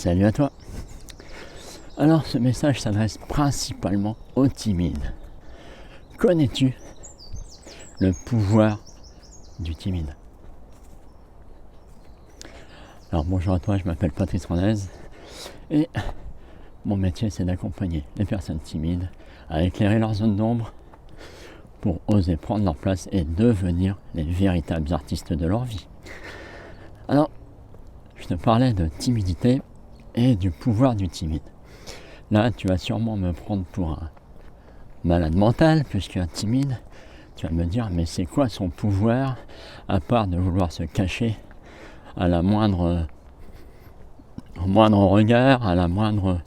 Salut à toi. Alors ce message s'adresse principalement aux timides. Connais-tu le pouvoir du timide? Alors bonjour à toi, je m'appelle Patrice Renez et mon métier c'est d'accompagner les personnes timides à éclairer leur zone d'ombre pour oser prendre leur place et devenir les véritables artistes de leur vie. Alors, je te parlais de timidité et du pouvoir du timide. Là, tu vas sûrement me prendre pour un malade mental, puisqu'un timide, tu vas me dire, mais c'est quoi son pouvoir, à part de vouloir se cacher à la moindre regard, à la moindre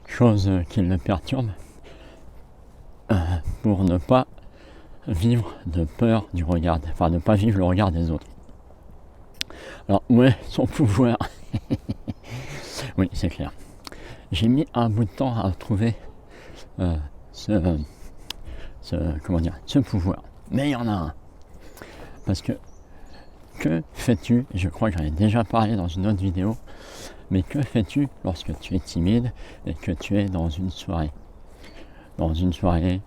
chose qui le perturbe, pour ne pas vivre de peur du regard, enfin ne pas vivre le regard des autres. Alors, où est son pouvoir? Oui, c'est clair. J'ai mis un bout de temps à trouver ce pouvoir. Mais il y en a un. Parce que fais-tu, je crois que j'en ai déjà parlé dans une autre vidéo, mais que fais-tu lorsque tu es timide et que tu es dans une soirée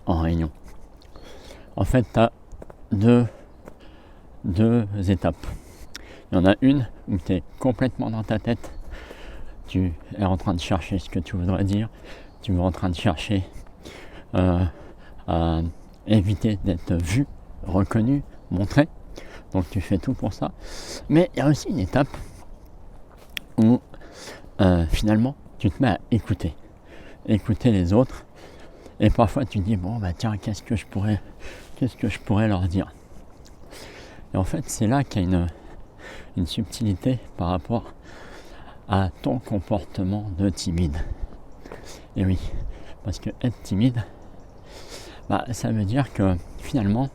en réunion? En fait, tu as deux étapes. Il y en a une où tu es complètement dans ta tête, tu es en train de chercher ce que tu voudrais dire, tu es en train de chercher à éviter d'être vu, reconnu, montré, donc tu fais tout pour ça. Mais il y a aussi une étape où finalement tu te mets à écouter les autres, et parfois tu dis bon bah tiens, qu'est-ce que je pourrais leur dire. Et en fait c'est là qu'il y a une subtilité par rapport à ton comportement de timide. Et oui, parce que être timide, ça veut dire que finalement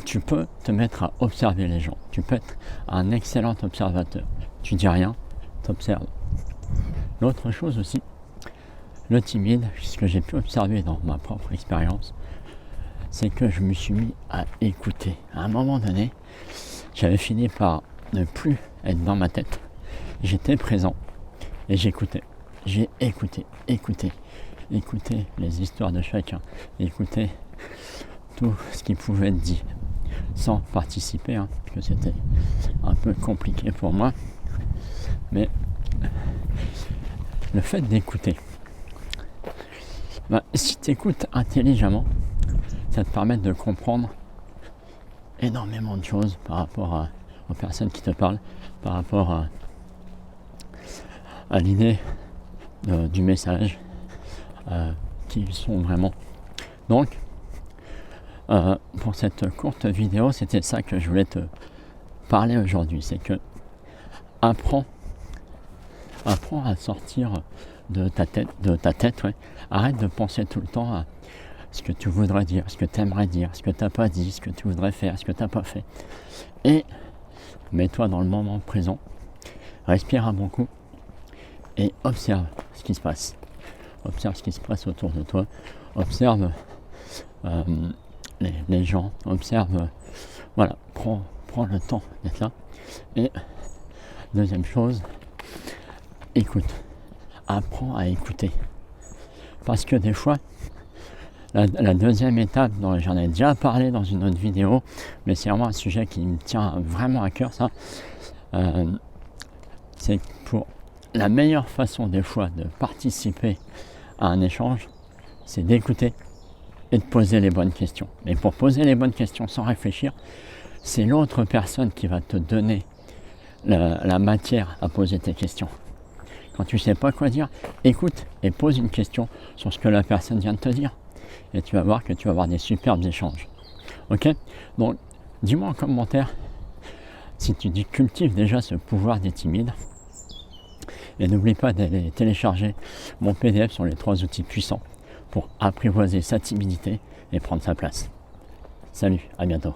tu peux te mettre à observer les gens, tu peux être un excellent observateur, tu dis rien, tu observes. L'autre chose aussi, le timide, ce que j'ai pu observer dans ma propre expérience, c'est que je me suis mis à écouter. À un moment donné, j'avais fini par ne plus être dans ma tête. J'étais présent et j'écoutais. J'ai écouté les histoires de chacun, écouté tout ce qui pouvait être dit, sans participer, parce que c'était un peu compliqué pour moi. Mais le fait d'écouter, si tu écoutes intelligemment, ça te permet de comprendre énormément de choses par rapport aux personnes qui te parlent, par rapport à l'idée du message qu'ils sont vraiment. Donc, pour cette courte vidéo, c'était ça que je voulais te parler aujourd'hui. C'est que apprends à sortir de ta tête, ouais. Arrête de penser tout le temps à ce que tu voudrais dire, ce que tu aimerais dire, ce que tu n'as pas dit, ce que tu voudrais faire, ce que tu n'as pas fait. Et mets-toi dans le moment présent, respire un bon coup et observe ce qui se passe. Observe ce qui se passe autour de toi, observe les gens, observe, voilà, prends le temps d'être là. Et deuxième chose, écoute, apprends à écouter. Parce que des fois, la deuxième étape, dont j'en ai déjà parlé dans une autre vidéo, mais c'est vraiment un sujet qui me tient vraiment à cœur, ça, c'est pour la meilleure façon des fois de participer à un échange, c'est d'écouter et de poser les bonnes questions. Mais pour poser les bonnes questions sans réfléchir, c'est l'autre personne qui va te donner la matière à poser tes questions. Quand tu ne sais pas quoi dire, écoute et pose une question sur ce que la personne vient de te dire. Et tu vas voir que tu vas avoir des superbes échanges. Ok? Donc, dis-moi en commentaire si tu cultives déjà ce pouvoir des timides. Et n'oublie pas d'aller télécharger mon PDF sur les 3 outils puissants pour apprivoiser sa timidité et prendre sa place. Salut, à bientôt.